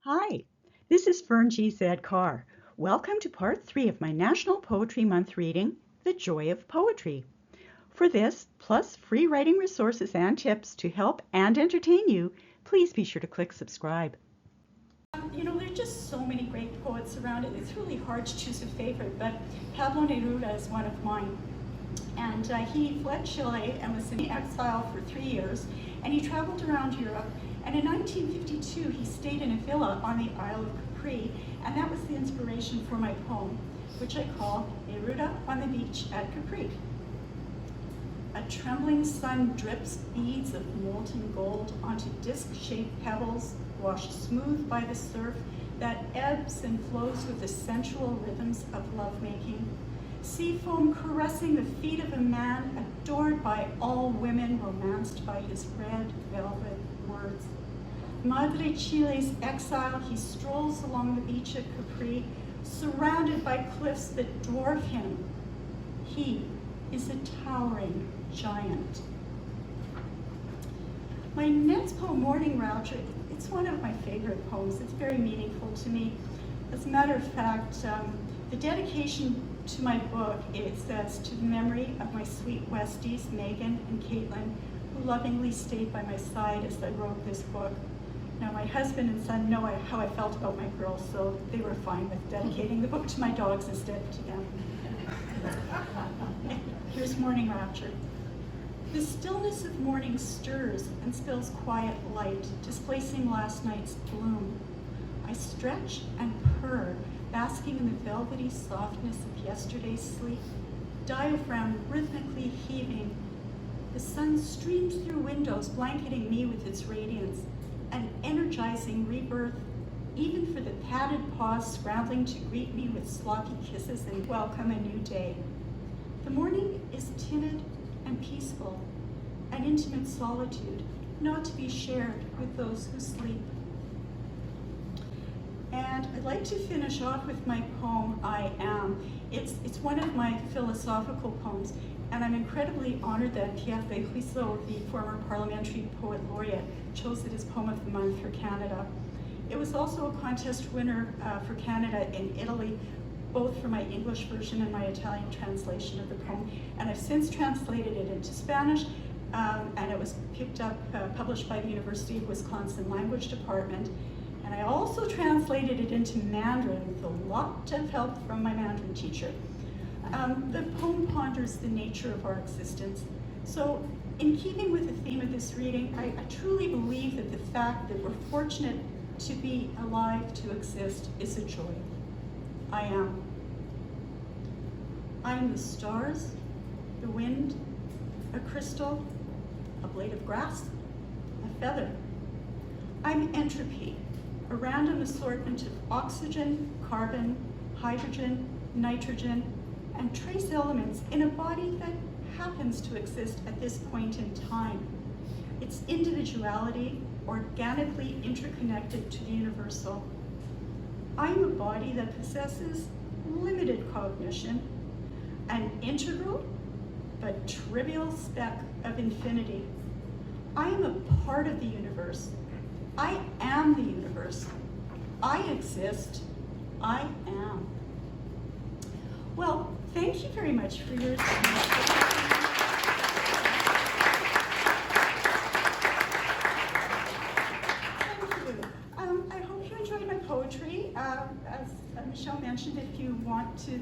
Hi, this is Fern G. Carr. Welcome to part 3 of my National Poetry Month reading, The Joy of Poetry. For this, plus free writing resources and tips to help and entertain you, please be sure to click subscribe. There are just so many great poets around it. It's really hard to choose a favorite, but Pablo Neruda is one of mine. And he fled Chile and was in exile for 3 years, and he traveled around Europe. And in 1952, he stayed in a villa on the Isle of Capri, and that was the inspiration for my poem, which I call Neruda on the Beach at Capri. A trembling sun drips beads of molten gold onto disc-shaped pebbles, washed smooth by the surf that ebbs and flows with the sensual rhythms of lovemaking. Sea foam caressing the feet of a man adored by all women, romanced by his red velvet words. Madre Chile's exile, he strolls along the beach at Capri, surrounded by cliffs that dwarf him. He is a towering giant. My next poem, Morning Rapture, it's one of my favorite poems. It's very meaningful to me. As a matter of fact, the dedication to my book, it says, to the memory of my sweet Westies, Megan and Caitlin, who lovingly stayed by my side as I wrote this book. Now, my husband and son know how I felt about my girls, so they were fine with dedicating the book to my dogs instead of to them. Here's Morning Rapture. The stillness of morning stirs and spills quiet light, displacing last night's gloom. I stretch and purr, basking in the velvety softness of yesterday's sleep, diaphragm rhythmically heaving. The sun streams through windows, blanketing me with its radiance, an energizing rebirth, even for the padded paws scrambling to greet me with sloppy kisses and welcome a new day. The morning is timid and peaceful, an intimate solitude, not to be shared with those who sleep. And I'd like to finish off with my poem, I Am. It's one of my philosophical poems, and I'm incredibly honored that Pierre Ruisseau, the former parliamentary poet laureate, chose it as Poem of the Month for Canada. It was also a contest winner for Canada in Italy, both for my English version and my Italian translation of the poem. And I've since translated it into Spanish, and it was picked up, published by the University of Wisconsin Language Department. And I also translated it into Mandarin with a lot of help from my Mandarin teacher. The poem ponders the nature of our existence. So in keeping with the theme of this reading, I truly believe that the fact that we're fortunate to be alive, to exist, is a joy. I am. I am the stars, the wind, a crystal, a blade of grass, a feather. I'm entropy, a random assortment of oxygen, carbon, hydrogen, nitrogen, and trace elements in a body that happens to exist at this point in time. Its individuality organically interconnected to the universal. I am a body that possesses limited cognition, an integral but trivial speck of infinity. I am a part of the universe. I am the universe. I exist. I am. Well, thank you very much for your time. Poetry. As Michelle mentioned, if you want to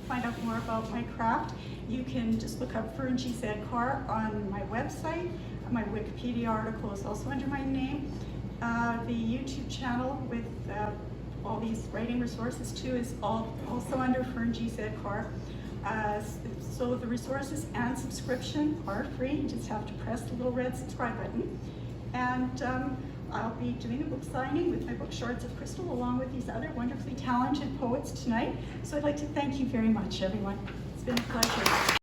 find out more about my craft, you can just look up Fern G. Carr on my website. My Wikipedia article is also under my name. The YouTube channel with all these writing resources too is also under Fern G. Carr. So the resources and subscription are free. You just have to press the little red subscribe button. And I'll be doing a book signing with my book Shards of Crystal along with these other wonderfully talented poets tonight. So I'd like to thank you very much, everyone. It's been a pleasure.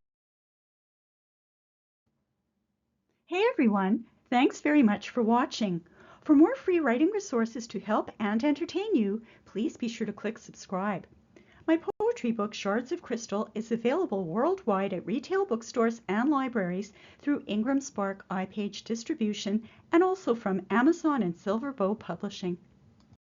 Hey everyone, thanks very much for watching. For more free writing resources to help and entertain you, please be sure to click subscribe. My poetry book, Shards of Crystal, is available worldwide at retail bookstores and libraries through Ingram Spark iPage distribution and also from Amazon and Silver Bow Publishing.